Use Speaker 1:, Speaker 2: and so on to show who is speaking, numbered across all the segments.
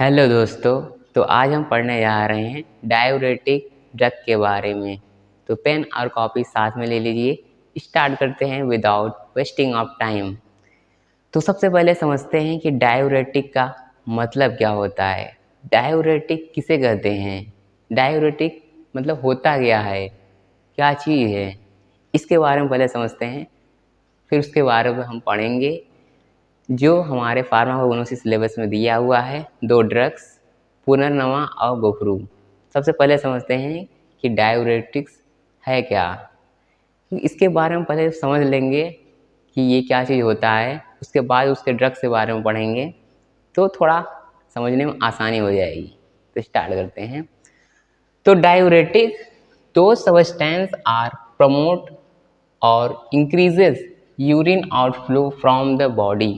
Speaker 1: Hello दोस्तों। तो आज हम पढ़ने जा रहे हैं डायूरेटिक ड्रग के बारे में। तो पेन और कॉपी साथ में ले लीजिए। स्टार्ट करते हैं विदाउट वेस्टिंग ऑफ टाइम। तो सबसे पहले समझते हैं कि डायूरेटिक का मतलब क्या होता है। डायूरेटिक किसे कहते हैं, डायूरेटिक मतलब होता क्या है, क्या चीज़ है, इसके बारे में पहले समझते हैं। फिर उसके बारे में हम पढ़ेंगे जो हमारे फार्माकोगनोसिस सिलेबस में दिया हुआ है, दो ड्रग्स पुनर्नवा और गोफ्रू। सबसे पहले समझते हैं कि डायूरेटिक्स है क्या। इसके बारे में पहले समझ लेंगे कि ये क्या चीज़ होता है, उसके बाद उसके ड्रग्स के बारे में पढ़ेंगे तो थोड़ा समझने में आसानी हो जाएगी। तो स्टार्ट करते हैं। तो डायूरेटिक दो सब्सटेंस आर प्रमोट और increases urine outflow from the body.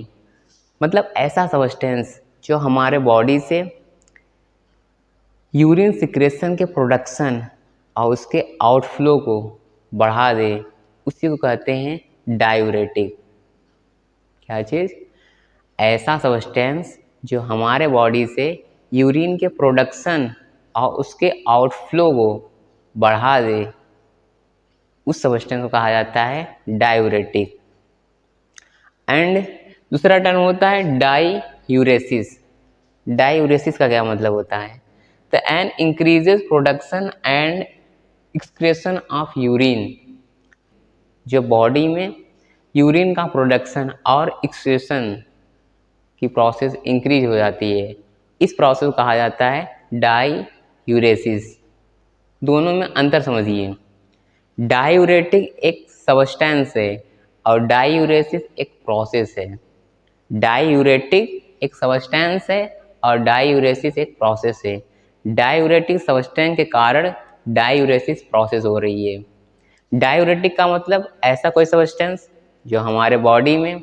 Speaker 1: मतलब ऐसा सब्सटेंस जो हमारे बॉडी से यूरिन सिक्रेशन के प्रोडक्शन और उसके आउटफ्लो को बढ़ा दे, उसी को कहते हैं डायूरेटिक। क्या चीज़? ऐसा सब्सटेंस जो हमारे बॉडी से यूरिन के प्रोडक्शन और उसके आउटफ्लो को बढ़ा दे, उस सब्सटेंस को कहा जाता है डायूरेटिक। एंड दूसरा टर्म होता है डाईयूरेसिस। डाईयूरेसिस का क्या मतलब होता है? तो an increases production and excretion of urine. जो बॉडी में यूरिन का प्रोडक्शन और एक्सक्रेशन की प्रोसेस इंक्रीज हो जाती है, इस प्रोसेस को कहा जाता है डाईयूरेसिस। दोनों में अंतर समझिए। डायूरेटिक एक सब्सटेंस है और डायूरेसिस एक प्रोसेस है। डायूरेटिक एक सब्सटेंस है और डायूरेसिस एक प्रोसेस है। डायूरेटिक सब्सटेंस के कारण डायूरेसिस प्रोसेस हो रही है। डायूरेटिक का मतलब ऐसा कोई सब्सटेंस जो हमारे बॉडी में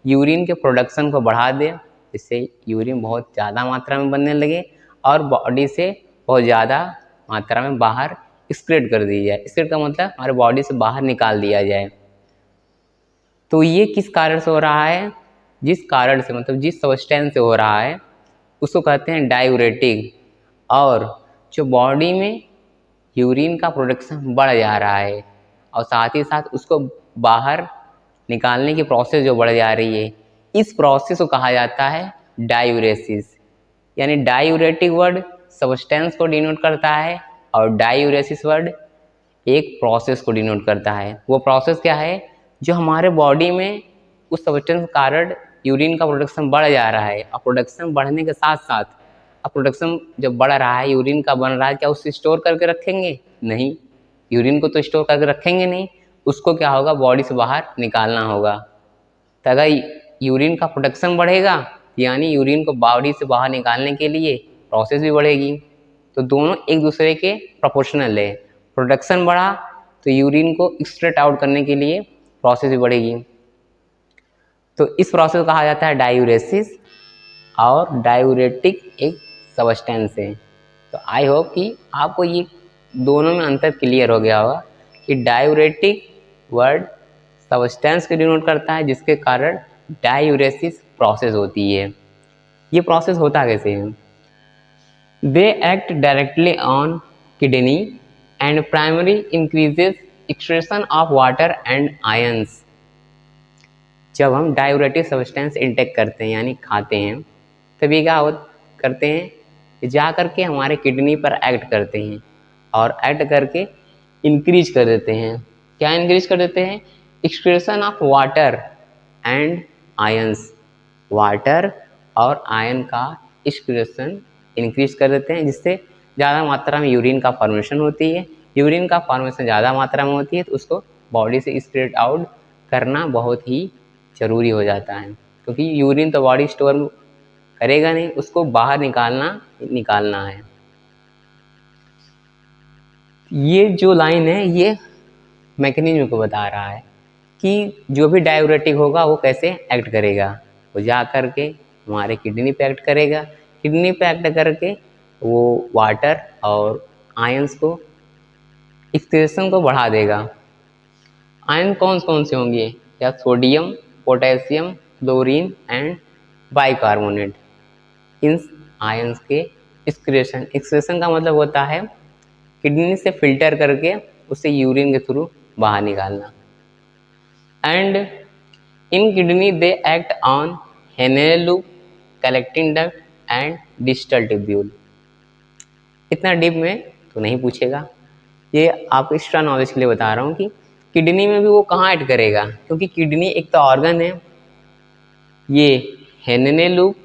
Speaker 1: यूरिन के प्रोडक्शन को बढ़ा दे, जिससे यूरिन बहुत ज़्यादा मात्रा में बनने लगे और बॉडी से बहुत ज़्यादा मात्रा में बाहर एक्सक्रीट कर दी जाए। एक्सक्रीट का मतलब हमारे बॉडी से बाहर निकाल दिया जाए। तो ये किस कारण से हो रहा है? जिस कारण से मतलब जिस सब्सटेंस से हो रहा है उसको कहते हैं डायूरेटिक। और जो बॉडी में यूरिन का प्रोडक्शन बढ़ जा रहा है और साथ ही साथ उसको बाहर निकालने की प्रोसेस जो बढ़ जा रही है, इस प्रोसेस को कहा जाता है डायूरेसिस। यानी डायूरेटिक वर्ड सब्सटेंस को डिनोट करता है और डायूरेसिस वर्ड एक प्रोसेस को डिनोट करता है। वो प्रोसेस क्या है? जो हमारे बॉडी में उस सब्सटेंस के कारण यूरिन का प्रोडक्शन बढ़ जा रहा है और प्रोडक्शन बढ़ने के साथ साथ, अब प्रोडक्शन जब बढ़ रहा है, यूरिन का बन रहा है, क्या उसे स्टोर करके रखेंगे? नहीं, यूरिन को तो स्टोर करके रखेंगे नहीं। उसको क्या होगा? बॉडी से बाहर निकालना होगा। तो अगर यूरिन का प्रोडक्शन बढ़ेगा यानी यूरिन को बॉडी से बाहर निकालने के लिए प्रोसेस भी बढ़ेगी। तो दोनों एक दूसरे के प्रोपोर्शनल है। प्रोडक्शन बढ़ा तो यूरिन को एक्सट्रैक्ट आउट करने के लिए प्रोसेस भी बढ़ेगी। तो इस प्रोसेस को कहा जाता है डायूरेसिस। और डायूरेटिक एक सब्सटेंस है। तो आई होप कि आपको ये दोनों में अंतर क्लियर हो गया होगा कि डायूरेटिक वर्ड सब्सटेंस को डिनोट करता है जिसके कारण डायूरेसिस प्रोसेस होती है। ये प्रोसेस होता कैसे है? They act directly on kidney and primary increases excretion of water and ions. जब हम डायूरेटिक सब्सटेंस इंटेक करते हैं यानी खाते हैं, तभी क्या करते हैं, जा करके हमारे किडनी पर एक्ट करते हैं और एक्ट करके इंक्रीज कर देते हैं। क्या इंक्रीज कर देते हैं? Excretion of water and ions. Water और आयन का एक्सक्रीशन इंक्रीज कर देते हैं, जिससे ज़्यादा मात्रा में यूरिन का फॉर्मेशन होती है। यूरिन का फॉर्मेशन ज़्यादा मात्रा में होती है तो उसको बॉडी से स्प्रेड आउट करना बहुत ही ज़रूरी हो जाता है, क्योंकि यूरिन तो बॉडी स्टोर करेगा नहीं, उसको बाहर निकालना है। ये जो लाइन है ये मैकेनिज्म को बता रहा है कि जो भी डायूरेटिक होगा वो कैसे एक्ट करेगा। वो जा करके हमारे किडनी पे एक्ट करेगा, किडनी पे एक्ट करके वो वाटर और आयंस को एक्सक्रीशन को बढ़ा देगा। आयन कौन कौन से होंगे? या sodium, potassium, chlorine and bicarbonate. In ions के एक्सक्रेशन का मतलब होता है किडनी से फिल्टर करके उसे यूरिन के थ्रू बाहर निकालना। And in kidney they act on Henle loop, collecting duct and distal tubule. इतना डीप में तो नहीं पूछेगा, ये आपको एक्स्ट्रा नॉलेज के लिए बता रहा हूँ कि किडनी में भी वो कहाँ ऐड करेगा, क्योंकि किडनी एक तो ऑर्गन है, ये हेनेल लूप,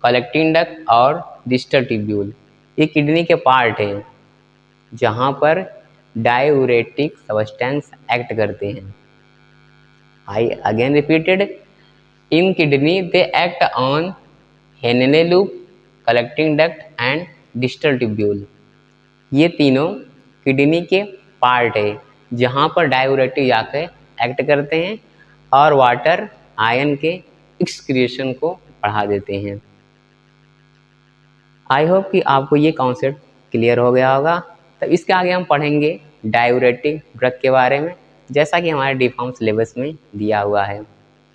Speaker 1: कलेक्टिंग डक्ट और डिस्टल ट्यूब्यूल ये किडनी के पार्ट हैं जहाँ पर डायूरेटिक सब्सटेंस एक्ट करते हैं। I again repeated, in kidney they act on Henle loop, collecting duct and distal tubule. ये तीनों किडनी के पार्ट है जहाँ पर डायूरेटिक जाकर एक्ट करते हैं और वाटर आयन के एक्सक्रीशन को बढ़ा देते हैं। आई होप कि आपको ये कॉन्सेप्ट क्लियर हो गया होगा। तब इसके आगे हम पढ़ेंगे डायूरेटिक ड्रग के बारे में, जैसा कि हमारे डिफॉर्म सिलेबस में दिया हुआ है।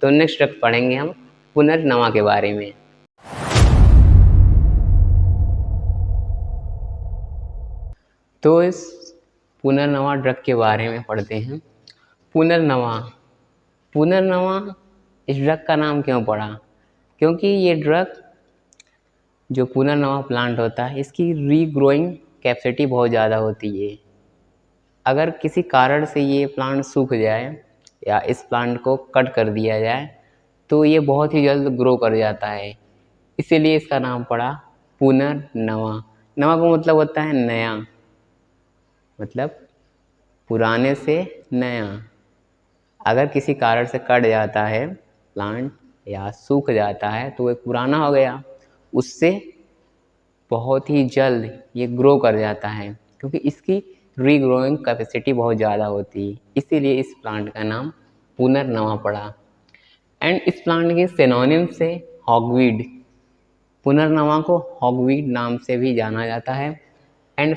Speaker 1: तो नेक्स्ट ड्रग पढ़ेंगे हम पुनर्नवा के बारे में। तो इस पुनर्नवा ड्रग के बारे में पढ़ते हैं। पुनर्नवा इस ड्रग का नाम क्यों पड़ा? क्योंकि ये ड्रग जो पुनर्नवा प्लांट होता है इसकी रीग्रोइंग कैपेसिटी बहुत ज़्यादा होती है। अगर किसी कारण से ये प्लांट सूख जाए या इस प्लांट को कट कर दिया जाए तो ये बहुत ही जल्द ग्रो कर जाता है, इसीलिए इसका नाम पड़ा पुनर्नवा। नवा का मतलब होता है नया, मतलब पुराने से नया। अगर किसी कारण से कट जाता है प्लांट या सूख जाता है तो वो पुराना हो गया, उससे बहुत ही जल्द ये ग्रो कर जाता है क्योंकि इसकी रीग्रोइंग कैपेसिटी बहुत ज़्यादा होती है, इसीलिए इस प्लांट का नाम पुनर्नवा पड़ा। एंड इस प्लांट के सिनोनिम से हॉगवीड, पुनर्नवा को हॉगवीड नाम से भी जाना जाता है। एंड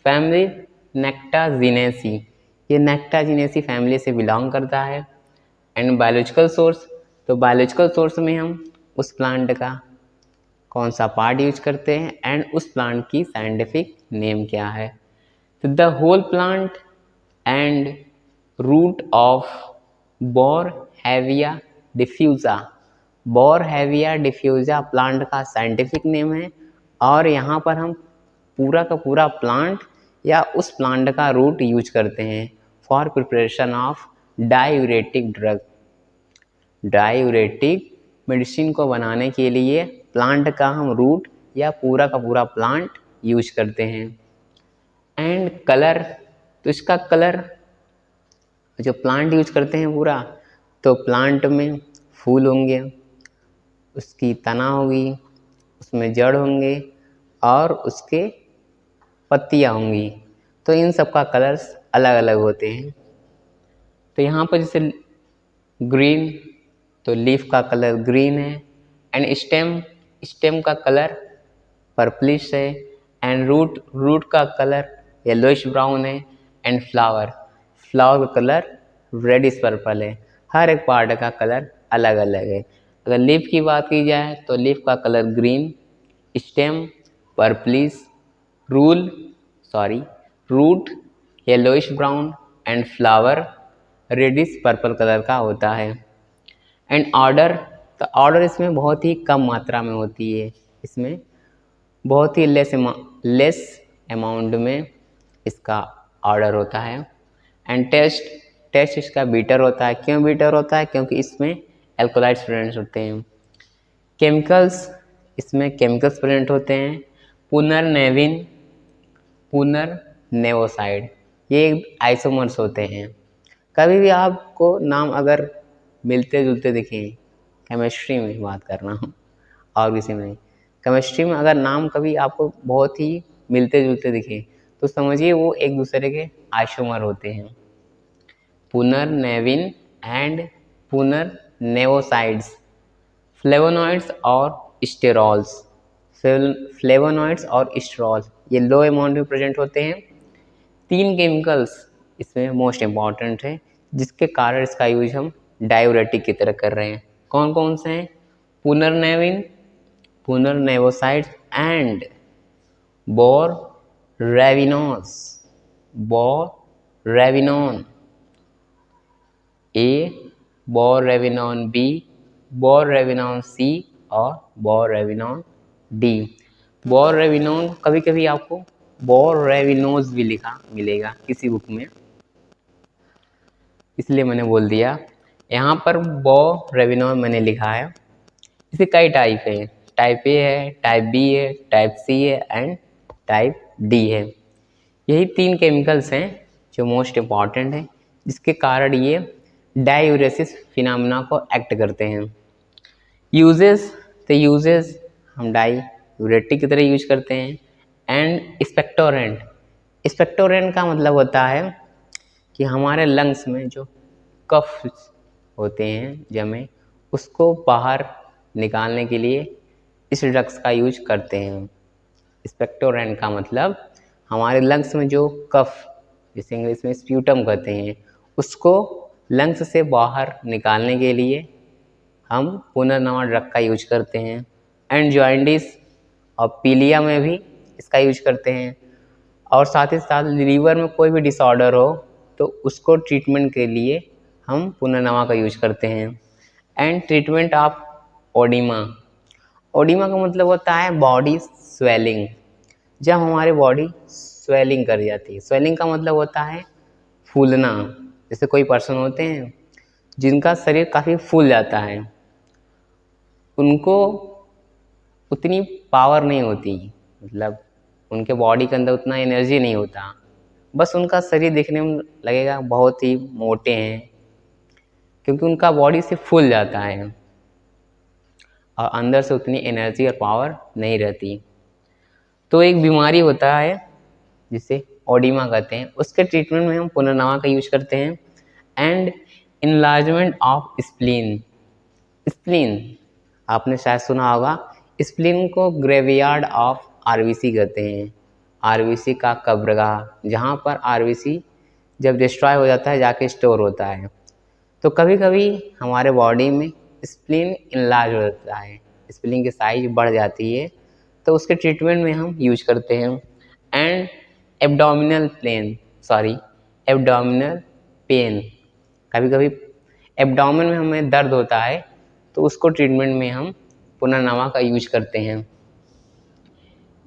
Speaker 1: फैमिली नेक्टाजिनेसी, ये नेक्टाजिनेसी फैमिली से बिलोंग करता है। एंड बायोलॉजिकल सोर्स, तो बायोलॉजिकल सोर्स में हम उस प्लांट का कौन सा पार्ट यूज करते हैं एंड उस प्लांट की साइंटिफिक नेम क्या है। तो the whole plant and root of Boerhavia diffusa plant का साइंटिफिक नेम है। और यहाँ पर हम पूरा का पूरा प्लांट या उस प्लांट का रूट यूज करते हैं for preparation of diuretic drug. Diuretic medicine को बनाने के लिए प्लांट का हम रूट या पूरा का पूरा प्लांट यूज करते हैं। एंड कलर, तो इसका कलर जो प्लांट यूज करते हैं पूरा, तो प्लांट में फूल होंगे, उसकी तना होगी, उसमें जड़ होंगे और उसके पत्तियाँ होंगी, तो इन सब का कलर्स अलग अलग होते हैं। तो यहाँ पर जैसे ग्रीन, तो लीफ का कलर ग्रीन है। एंड स्टेम का कलर पर्पलिश है। एंड रूट का कलर येलोइश ब्राउन है। एंड फ्लावर का कलर रेडिश पर्पल है। हर एक पार्ट का कलर अलग अलग है। अगर लीफ की बात की जाए तो लीफ का colour green, stem purplish, root yellowish brown and flower reddish purple colour का होता है। एंड ऑर्डर, तो ऑर्डर इसमें बहुत ही कम मात्रा में होती है, इसमें बहुत ही लेस अमाउंट में इसका ऑर्डर होता है। एंड टेस्ट इसका बीटर होता है। क्यों बीटर होता है? क्योंकि इसमें एल्कोलाइड्स प्रेजेंट होते हैं। केमिकल्स, इसमें केमिकल्स प्रेजेंट होते हैं। पुनर्नेवोसाइड, ये आइसोमर्स होते हैं। कभी भी आपको नाम अगर मिलते जुलते दिखें, केमिस्ट्री में बात कर रहा हूँ और किसी में नहीं, केमिस्ट्री में अगर नाम कभी आपको बहुत ही मिलते जुलते दिखे तो समझिए वो एक दूसरे के आइसोमर होते हैं। पुनर्नेविन एंड पुनर्नेवोसाइड्स, फ्लेवोनॉइड्स और स्टेरॉल्स, ये लो अमाउंट में प्रेजेंट होते हैं। 3 केमिकल्स इसमें मोस्ट इम्पॉर्टेंट है जिसके कारण इसका यूज हम डायूरेटिक की तरह कर रहे हैं। कौन कौन से हैं? पुनर्नेविन, पुनर्नेवोसाइट्स एंड बोररेविनोस, बोररेविनोन ए, बोररेविनोन बी, बोररेविनोन सी और बोररेविनोन डी। बोररेविनोन कभी कभी आपको बोररेविनोज भी लिखा मिलेगा किसी बुक में, इसलिए मैंने बोल दिया। यहाँ पर बोररेविनोन मैंने लिखा है। इसके कई टाइप है, टाइप ए है, टाइप बी है, टाइप सी है एंड टाइप डी है। यही 3 केमिकल्स हैं जो मोस्ट इम्पॉर्टेंट है, जिसके कारण ये डाययूरेसिस फिनोमेना को एक्ट करते हैं। यूजेस, तो यूजेस हम डाययूरेटिक की तरह यूज करते हैं। एंड स्पेक्टोरेंट, स्पेक्टोरेंट का मतलब होता है कि हमारे लंग्स में जो कफ होते हैं जमे, उसको बाहर निकालने के लिए इस ड्रग्स का यूज करते हैं। स्पेक्टोरेंट का मतलब हमारे लंग्स में जो कफ, जिसे इंग्लिश में स्प्यूटम कहते हैं, उसको लंग्स से बाहर निकालने के लिए हम पुनर्नवा ड्रग का यूज करते हैं। एंड जॉइंडिस और पीलिया में भी इसका यूज करते हैं। और साथ ही साथ लीवर में कोई भी डिसऑर्डर हो तो उसको ट्रीटमेंट के लिए हम पुनर्नवा का यूज करते हैं। And treatment of oedema, oedema का मतलब होता है बॉडी स्वेलिंग। जब हमारी बॉडी स्वेलिंग कर जाती है, स्वेलिंग का मतलब होता है फूलना। जैसे कोई पर्सन होते हैं जिनका शरीर काफ़ी फूल जाता है, उनको उतनी पावर नहीं होती, मतलब उनके बॉडी के अंदर उतना एनर्जी नहीं होता, बस उनका शरीर देखने में लगेगा बहुत ही मोटे हैं, क्योंकि उनका बॉडी से फूल जाता है और अंदर से उतनी एनर्जी और पावर नहीं रहती। तो एक बीमारी होता है जिसे ओडिमा कहते हैं, उसके ट्रीटमेंट में हम पुनर्नवा का यूज करते हैं। And enlargement of spleen, spleen आपने शायद सुना होगा, स्प्लीन को ग्रेवयार्ड ऑफ आरबीसी कहते हैं। आरबीसी का कब्रगाह, जहाँ पर आरबीसी जब डिस्ट्रॉय हो जाता है जाके स्टोर होता है। तो कभी कभी हमारे बॉडी में स्प्लीन इनलार्ज हो जाता है, स्प्लीन की साइज बढ़ जाती है, तो उसके ट्रीटमेंट में हम यूज करते हैं। एंड एब्डोमिनल पेन, कभी कभी एब्डोमेन में हमें दर्द होता है तो उसको ट्रीटमेंट में हम पुनर्नवा का यूज करते हैं।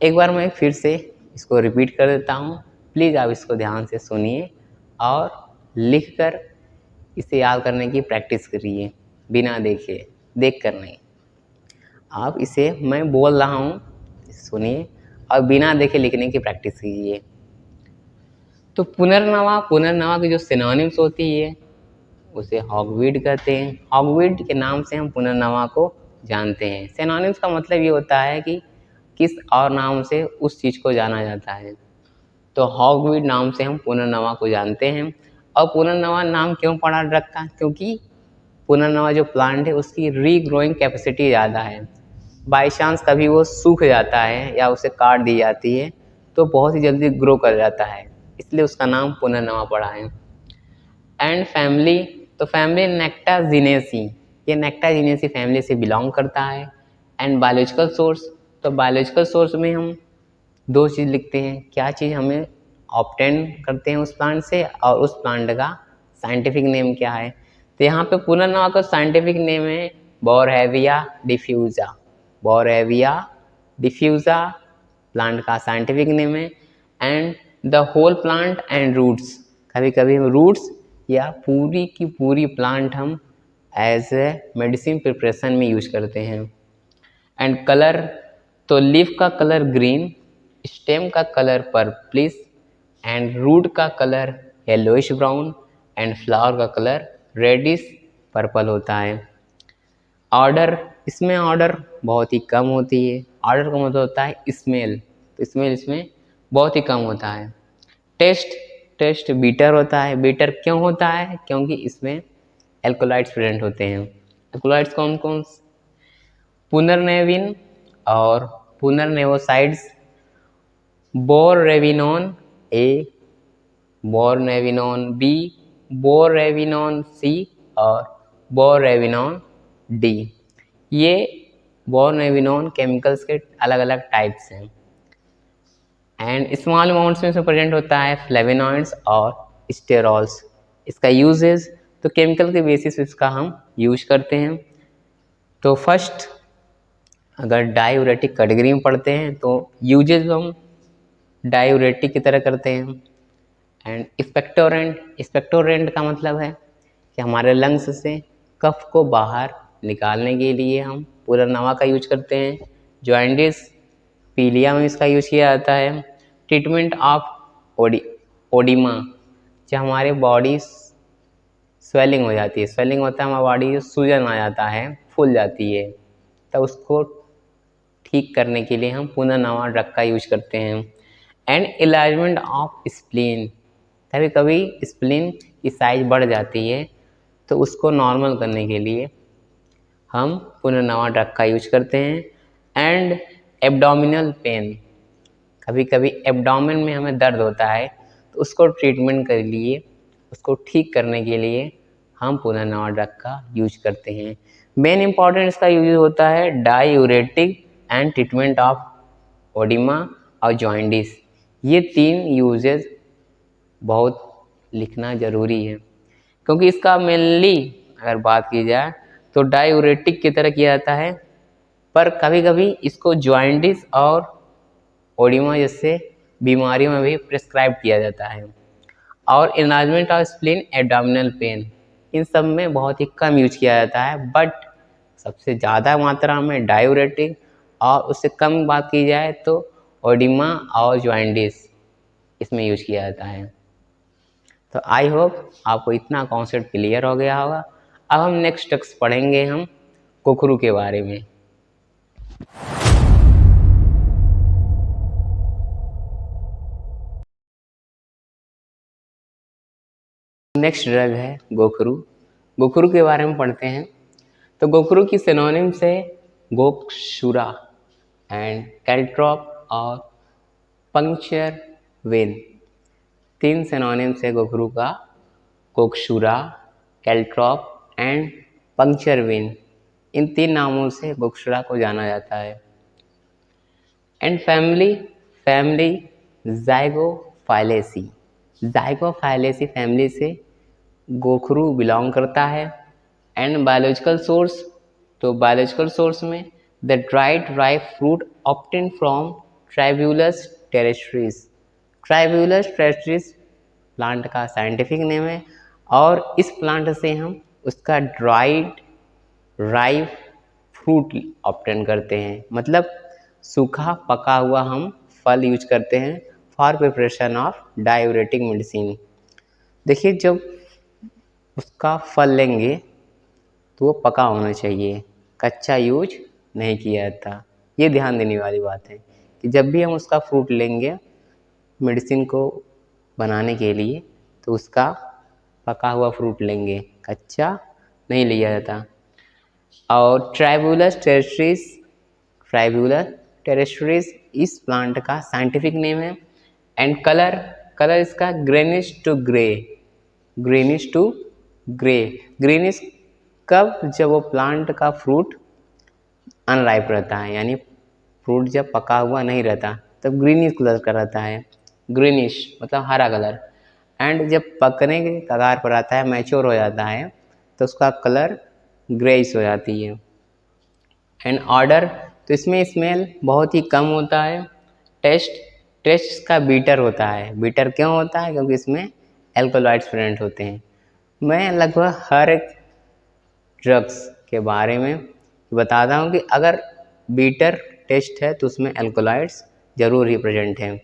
Speaker 1: एक बार मैं फिर से इसको रिपीट कर देता हूँ, प्लीज़ आप इसको ध्यान से सुनिए और लिखकर इसे याद करने की प्रैक्टिस करिए, बिना देखे, देख कर नहीं। आप इसे मैं बोल रहा हूँ सुनिए और बिना देखे लिखने की प्रैक्टिस कीजिए। तो पुनर्नवा की जो सिनोनिम्स होती है उसे हॉगवीड कहते हैं। हॉगवीड के नाम से हम पुनर्नवा को जानते हैं। सिनोनिम्स का मतलब ये होता है कि किस और नाम से उस चीज़ को जाना जाता है। तो हॉगवीड नाम से हम पुनर्नवा को जानते हैं। और पुनर्नवा नाम क्यों पड़ा रखा? क्योंकि पुनर्नवा जो प्लांट है उसकी रीग्रोइंग कैपेसिटी ज़्यादा है। बाई चांस कभी वो सूख जाता है या उसे काट दी जाती है तो बहुत ही जल्दी ग्रो कर जाता है, इसलिए उसका नाम पुनर्नवा पड़ा है। एंड फैमिली, तो फैमिली नेक्टाजिनेसी, ये नेक्टाजिनेसी फैमिली से बिलोंग करता है। एंड बायोलॉजिकल सोर्स, तो बायोलॉजिकल सोर्स में हम 2 चीज़ लिखते हैं, क्या चीज़ हमें ऑब्टेन करते हैं उस प्लांट से और उस प्लांट का साइंटिफिक नेम क्या है। तो यहाँ पे पुनर्नवा का साइंटिफिक नेम है Boerhavia diffusa. Boerhavia diffusa plant का साइंटिफिक नेम है। And the whole plant and roots, कभी कभी हम रूट्स या पूरी की पूरी प्लांट हम एज ए मेडिसिन प्रिपरेशन में यूज करते हैं। एंड कलर, तो लीफ का कलर ग्रीन, स्टेम का कलर पर्पलिश एंड रूट का colour yellowish brown and flower का कलर रेडिश पर्पल होता है। ऑर्डर, इसमें ऑर्डर बहुत ही कम होती है। ऑर्डर का मतलब होता है स्मेल, तो स्मेल इसमें बहुत ही कम होता है। टेस्ट बीटर होता है। बीटर क्यों होता है? क्योंकि इसमें एल्कोलाइड्स प्रेजेंट होते हैं। एल्कोलाइड्स कौन कौन? पुनर्नेविन और पुनर्नेवोसाइड्स, बोररेविनोन ए, बोररेविनोन बी, बोररेविनोन सी और बोररेविनोन डी। ये बोर्नोविनोन केमिकल्स के अलग अलग टाइप्स हैं एंड स्मॉल अमाउंट्स में इसमें प्रेजेंट होता है फ्लेवेनॉइड्स और स्टेरॉल्स। इसका यूजेस तो केमिकल के बेसिस इसका हम यूज करते हैं। तो फर्स्ट अगर डायूरेटिक कैटेगरी में पढ़ते हैं तो यूजेस हम डायूरेटिक की तरह करते हैं। एंड एक्सपेक्टोरेंट का मतलब है कि हमारे लंग्स से कफ को बाहर निकालने के लिए हम पुनर्नवा का यूज करते हैं। जॉइंटिस पीलिया में इसका यूज किया जाता है। ट्रीटमेंट ऑफ ओडिमा, जब हमारे बॉडी स्वेलिंग हो जाती है, स्वेलिंग होता है हमारी बॉडी सूजन आ जाता है, फूल जाती है, तो उसको ठीक करने के लिए हम पुनर्नवा ड्रग का यूज करते हैं। एंड इलाजमेंट ऑफ स्प्लीन, कभी कभी स्प्लीन की साइज बढ़ जाती है तो उसको नॉर्मल करने के लिए हम पुनर्नवा ड्रग का यूज करते हैं। एंड एब्डोमिनल पेन, कभी कभी एब्डोमेन में हमें दर्द होता है तो उसको ट्रीटमेंट के लिए, उसको ठीक करने के लिए हम पुनर्नवा ड्रग का यूज करते हैं। मेन इंपॉर्टेंट इसका यूज होता है diuretic and treatment of oedema और जॉइंटिस। ये 3 यूजेस बहुत लिखना ज़रूरी है क्योंकि इसका मेनली अगर बात की जाए तो डायूरेटिक की तरह किया जाता है, पर कभी कभी इसको जॉइंटिस और ओडिमा जैसे बीमारियों में भी प्रिस्क्राइब किया जाता है। और enlargement of spleen, abdominal pain, इन सब में बहुत ही कम यूज किया जाता है, बट सबसे ज़्यादा मात्रा में डायूरेटिक और उससे कम बात की जाए तो ओडिमा और जॉइंटिस इसमें यूज किया जाता है। तो आई होप आपको इतना कॉन्सेप्ट क्लियर हो गया होगा। अब हम नेक्स्ट टेक्स्ट पढ़ेंगे हम कोकरू के बारे में। नेक्स्ट ड्रग है गोखरू। गोखरू के बारे में पढ़ते हैं। तो गोखरू की सिनोनिम्स है गोक्षुरा एंड कैल्ट्रॉप और पंक्चर वेन। 3 सिनोनिम्स है गोखरू का, Gokshura, caltrop and puncture vine. इन 3 नामों से गोक्षुरा को जाना जाता है। And family zygophyllaceae, zygophyllaceae family से गोखरू बिलोंग करता है। एंड बायोलॉजिकल सोर्स, तो बायोलॉजिकल सोर्स में the dried ripe fruit obtained from Tribulus terrestris. Tribulus terrestris plant का साइंटिफिक नेम है और इस प्लांट से हम उसका ड्राइड राइप फ्रूट ऑब्टेन करते हैं, मतलब सूखा पका हुआ हम फल यूज करते हैं for preparation of diuretic medicine. देखिए जब उसका फल लेंगे तो वो पका होना चाहिए, कच्चा यूज नहीं किया जाता। ये ध्यान देने वाली बात है कि जब भी हम उसका फ्रूट लेंगे मेडिसिन को बनाने के लिए तो उसका पका हुआ फ्रूट लेंगे, कच्चा नहीं लिया जाता। और ट्राइब्यूलस टेरेस्ट्रीज इस प्लांट का साइंटिफिक नेम है। एंड कलर इसका ग्रेनिश टू ग्रेनिश कब, जब वो प्लांट का फ्रूट अनराइप रहता है, यानी फ्रूट जब पका हुआ नहीं रहता तब ग्रीनिश कलर का रहता है, ग्रीनिश मतलब हरा कलर। एंड जब पकने के कगार पर आता है, मैच्योर हो जाता है, तो उसका कलर ग्रेइश हो जाती है। एंड ऑर्डर, तो इसमें स्मेल बहुत ही कम होता है। टेस्ट इसका बीटर होता है। बीटर क्यों होता है? क्योंकि इसमें एल्कोलॉइड्स प्रेजेंट होते हैं। मैं लगभग हर एक ड्रग्स के बारे में बताता हूँ कि अगर बीटर टेस्ट है तो उसमें एल्कोलॉइड्स ज़रूर ही प्रेजेंट हैं।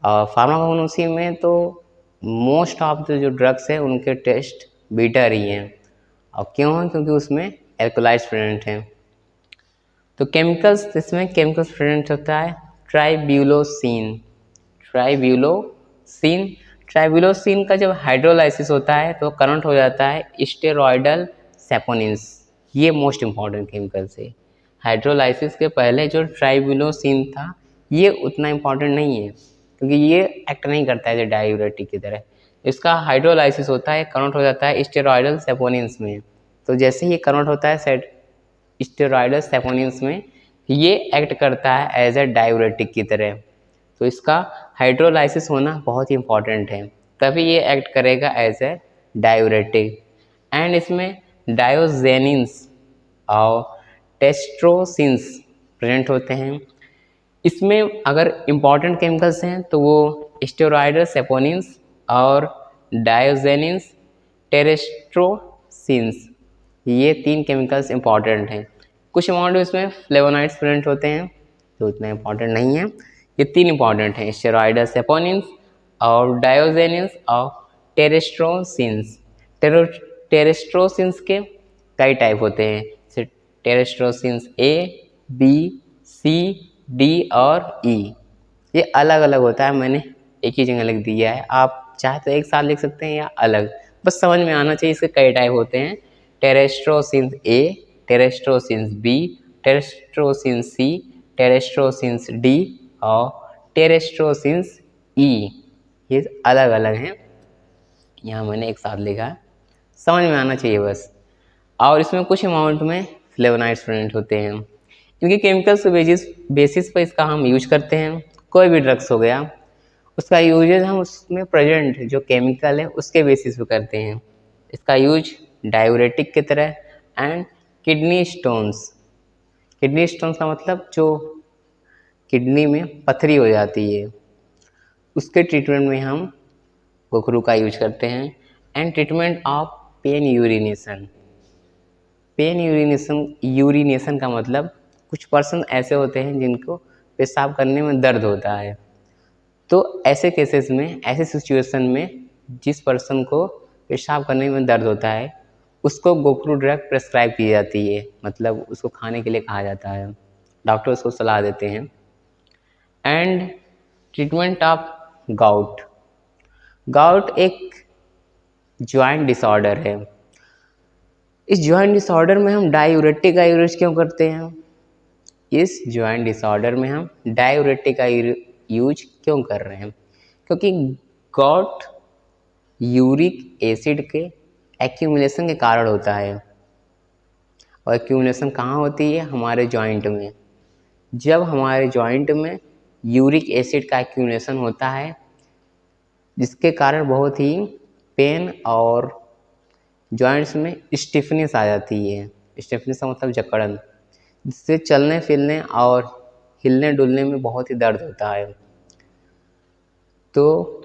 Speaker 1: और फार्माकोग्नोसी में तो मोस्ट ऑफ द जो ड्रग्स हैं उनके टेस्ट बीटर ही हैं। और क्यों है? क्योंकि उसमें एल्कोलॉइड्स प्रेजेंट हैं। तो केमिकल्स, इसमें केमिकल्स प्रेजेंट होता है ट्राइब्यूलोसिन का जब हाइड्रोलाइसिस होता है तो कन्वर्ट हो जाता है स्टेरॉयडल सेपोनिन्स। ये मोस्ट इम्पॉर्टेंट केमिकल्स है। हाइड्रोलाइसिस के पहले जो ट्राइब्यूलोसिन था ये उतना इम्पॉर्टेंट नहीं है क्योंकि ये एक्ट नहीं करता है डायूरेटिक की तरह। इसका हाइड्रोलाइसिस होता है, कन्वर्ट हो जाता है स्टेरॉयडल सेपोनिन्स में। तो जैसे ही कन्वर्ट होता है स्टेरॉयडल सेपोनिन्स में ये एक्ट करता है एज ए डायूरेटिक की तरह। तो इसका हाइड्रोलाइसिस होना बहुत ही इंपॉर्टेंट है, तभी ये एक्ट करेगा एज ए डायूरेटिक। एंड इसमें डायोजेनिन्स और टेस्ट्रोसिन्स प्रेजेंट होते हैं। इसमें अगर इम्पॉर्टेंट केमिकल्स हैं तो वो स्टेरॉयडल सेपोनिन्स और डायोजेनिन्स, टेरेस्ट्रोसिन्स, ये 3 केमिकल्स इंपॉर्टेंट हैं। कुछ अमाउंट में इसमें फ्लेवोनॉइड्स प्रेजेंट होते हैं तो उतना इंपॉर्टेंट नहीं है। ये 3 इंपॉर्टेंट हैं, स्टेरॉयडल सेपोनिन्स और डायोजेनिन्स और टेरेस्ट्रोसिन्स। टेरेस्ट्रोसिन्स के कई टाइप होते हैं, जैसे टेरेस्ट्रोसिन्स ए, बी, सी, डी और ई। ये अलग अलग होता है, मैंने एक ही जगह लिख दिया है, आप चाहे तो एक साथ लिख सकते हैं या अलग, बस समझ में आना चाहिए। इसके कई टाइप होते हैं, टेरेस्ट्रोसिन्स ए, टेरेस्ट्रोसिन्स बी, टेरेस्ट्रोसिन्स सी, टेरेस्ट्रोसिन्स डी और टेरेस्ट्रोसिन्स ई। ये अलग अलग हैं, यहाँ मैंने एक साथ लिखा है, समझ में आना चाहिए बस। और इसमें कुछ अमाउंट में फ्लेवोनॉइड्स प्रेजेंट होते हैं। इनके केमिकल्स बेसिस पर इसका हम यूज करते हैं। कोई भी ड्रग्स हो गया, उसका यूजेज हम उसमें प्रेजेंट जो केमिकल है उसके बेसिस पे करते हैं। इसका यूज डायूरेटिक की तरह and kidney stones. Kidney stones का मतलब जो किडनी में पथरी हो जाती है, उसके ट्रीटमेंट में हम गोखरू का यूज करते हैं। And treatment of pain urination. Pain urination का मतलब कुछ पर्सन ऐसे होते हैं जिनको पेशाब करने में दर्द होता है, तो ऐसे केसेस में, ऐसे सिचुएशन में जिस पर्सन को पेशाब करने में दर्द होता है उसको गोखरू ड्रग प्रेस्क्राइब की जाती है, मतलब उसको खाने के लिए कहा जाता है, डॉक्टर उसको सलाह देते हैं। And treatment of gout. Gout एक ज्वाइंट डिसऑर्डर है। इस ज्वाइंट डिसऑर्डर में हम डायूरेटिक का यूज क्यों करते हैं? इस ज्वाइंट डिसऑर्डर में हम डायूरेटिक का यूज क्यों कर रहे हैं? क्योंकि गॉट यूरिक एसिड के एक्यूमुलेशन के कारण होता है। और एक्यूमुलेशन कहाँ होती है? हमारे जॉइंट में। जब हमारे जॉइंट में यूरिक एसिड का एक्यूमुलेशन होता है, जिसके कारण बहुत ही पेन और जॉइंट्स में स्टिफनेस आ जाती है। स्टिफनेस का मतलब जकड़न, जिससे चलने फिरने और हिलने डुलने में बहुत ही दर्द होता है। तो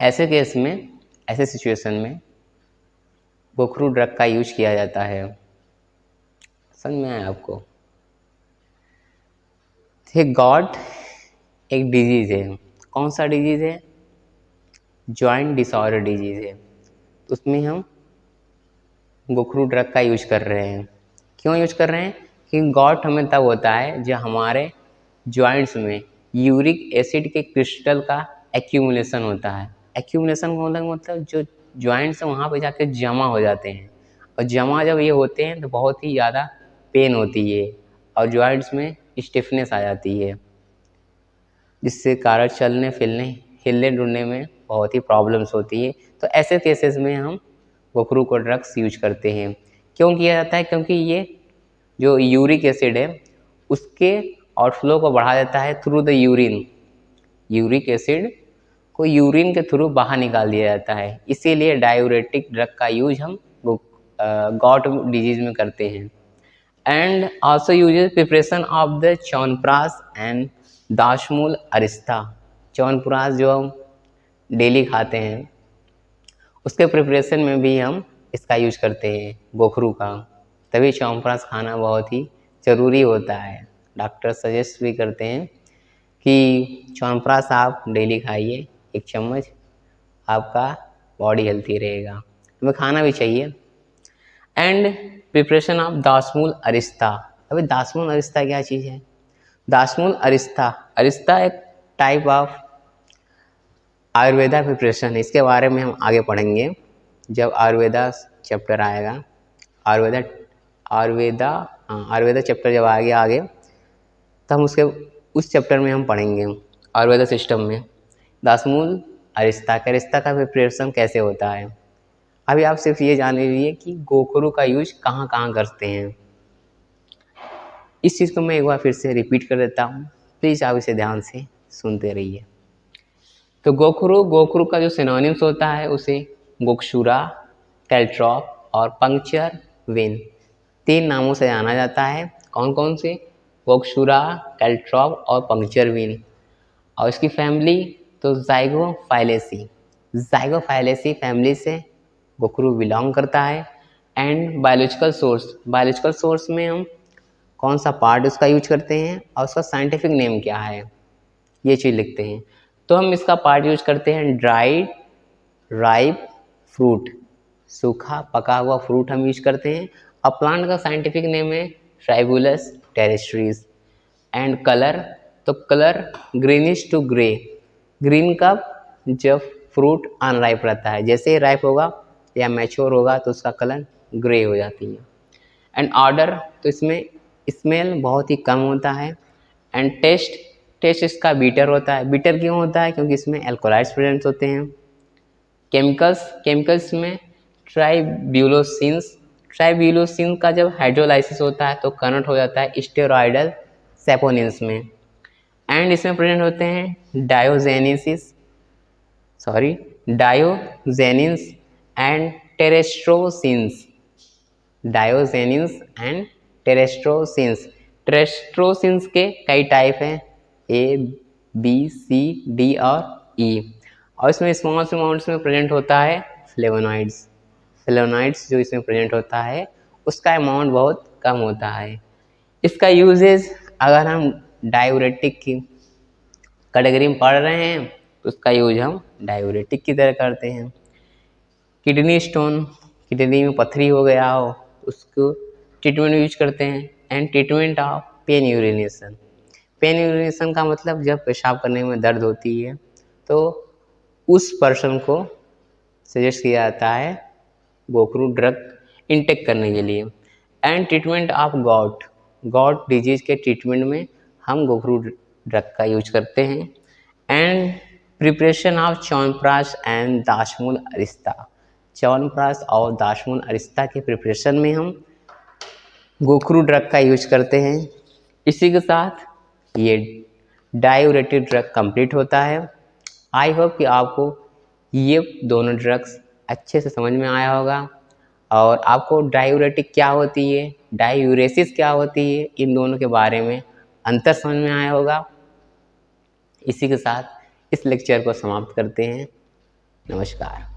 Speaker 1: ऐसे केस में, ऐसे सिचुएशन में गोखरू ड्रग का यूज किया जाता है। समझ में आया आपको? गॉट एक डिजीज है। कौन सा डिजीज है? जॉइंट डिसऑर्डर डिजीज है। उसमें हम गोखरू ड्रग का यूज कर रहे हैं। क्यों यूज कर रहे हैं? कि गॉट हमें तब होता है जब हमारे जॉइंट्स में यूरिक एसिड के क्रिस्टल का एक्यूमुलेशन होता है। एक्यूमुलेशन का मतलब जो जॉइंट्स हैं वहाँ पे जाके जमा हो जाते हैं, और जमा जब ये होते हैं तो बहुत ही ज़्यादा पेन होती है और जॉइंट्स में स्टिफनेस आ जाती है, जिससे कारण चलने फिरने हिलने डुलने में बहुत ही प्रॉब्लम्स होती है। तो ऐसे केसेस में हम गोखरू को ड्रग्स यूज करते हैं। क्यों किया जाता है? क्योंकि ये जो यूरिक एसिड है उसके आउटफ्लो को बढ़ा देता है through the urine. Uric acid को यूरिन के थ्रू बाहर निकाल दिया जाता है, इसीलिए डायूरेटिक ड्रग का यूज हम गॉट डिजीज में करते हैं। And also uses preparation of the Chyawanprash and Dashmool Arishta. Chyawanprash जो हम डेली खाते हैं उसके प्रिपरेशन में भी हम इसका यूज करते हैं, गोखरू का। तभी च्यवनप्राश खाना बहुत ही ज़रूरी होता है। डॉक्टर सजेस्ट भी करते हैं कि च्यवनप्राश आप डेली खाइए 1 चम्मच, आपका बॉडी हेल्थी रहेगा। हमें खाना भी चाहिए। And preparation of Dashmool Arishta. अभी दाशमूल अरिस्ता क्या चीज़ है? दाशमूल अरिस्ता एक टाइप ऑफ आयुर्वेदा प्रिपरेशन है। इसके बारे में हम आगे पढ़ेंगे जब आयुर्वेदा चैप्टर आएगा। आयुर्वेदा चैप्टर जब आएगा आगे तो हम उस चैप्टर में हम पढ़ेंगे आयुर्वेदा सिस्टम में दाशमूल अरिस्ता का प्रिपरेशन कैसे होता है। अभी आप सिर्फ ये जान लीजिए कि गोखरू का यूज कहाँ कहाँ करते हैं। इस चीज़ को मैं एक बार फिर से रिपीट कर देता हूँ, प्लीज़ आप इसे ध्यान से सुनते रहिए। तो गोखरू का जो सिनोनिम्स होता है उसे गोक्षुरा, कैल्ट्रॉप और पंक्चर विन 3 नामों से जाना जाता है। कौन कौन से? गोक्षुरा, कैल्ट्रॉप और पंक्चर विन। और इसकी फैमिली तो ज़ाइगोफाइलेसी फैमिली से गोखरू बिलोंग करता है। एंड बायोलॉजिकल सोर्स में हम कौन सा पार्ट उसका यूज करते हैं और उसका साइंटिफिक नेम क्या है, ये चीज़ लिखते हैं। तो हम इसका पार्ट यूज करते हैं ड्राइड राइप फ्रूट, सूखा पका हुआ फ्रूट हम यूज करते हैं। और प्लांट का साइंटिफिक नेम है ट्राइबुलस टेरेस्ट्रीज। एंड कलर, तो colour greenish to grey. Green कब? जब फ्रूट अनराइप रहता है, जैसे ही राइप होगा या मैच्योर होगा तो उसका कलर ग्रे हो जाती है। एंड ऑर्डर, तो इसमें स्मेल बहुत ही कम होता है। एंड टेस्ट इसका बीटर होता है। बीटर क्यों होता है? क्योंकि इसमें एल्कोलाइड्स प्रेजेंट होते हैं। केमिकल्स में ट्राइब्यूलोसिन का जब हाइड्रोलाइसिस होता है तो कन्वर्ट हो जाता है स्टेरॉयडल सैपोनिन्स में। एंड इसमें प्रेजेंट होते हैं डायोजेनिन्स एंड टेरेस्ट्रोसिन्स। टेरेस्ट्रोसिन्स के कई टाइप हैं, A, B, C, D और E। और इसमें स्मॉल अमाउंट्स में प्रेजेंट होता है फ्लेवोनॉइड्स जो इसमें प्रेजेंट होता है उसका अमाउंट बहुत कम होता है। इसका यूजेज अगर हम डायूरेटिक की कैटेगरी में पढ़ रहे हैं तो उसका यूज हम डायूरेटिक की तरह करते हैं। किडनी स्टोन, किडनी में पथरी हो गया हो, उसको ट्रीटमेंट यूज करते हैं। And treatment of pain urination का मतलब जब पेशाब करने में दर्द होती है तो उस पर्सन को सजेस्ट किया जाता है गोखरू ड्रग इनटेक करने के लिए। And treatment of gout disease के ट्रीटमेंट में हम गोखरू ड्रग का यूज करते हैं। And preparation of Chyawanprash and Dashmool Arishta के प्रिपरेशन में हम गोखरू ड्रग का यूज करते हैं। इसी के साथ ये डायूरेटिक ड्रग कंप्लीट होता है। आई होप कि आपको ये दोनों ड्रग्स अच्छे से समझ में आया होगा और आपको डायूरेटिक क्या होती है, डायूरेसिस क्या होती है, इन दोनों के बारे में अंतर समझ में आया होगा। इसी के साथ इस लेक्चर को समाप्त करते हैं। नमस्कार।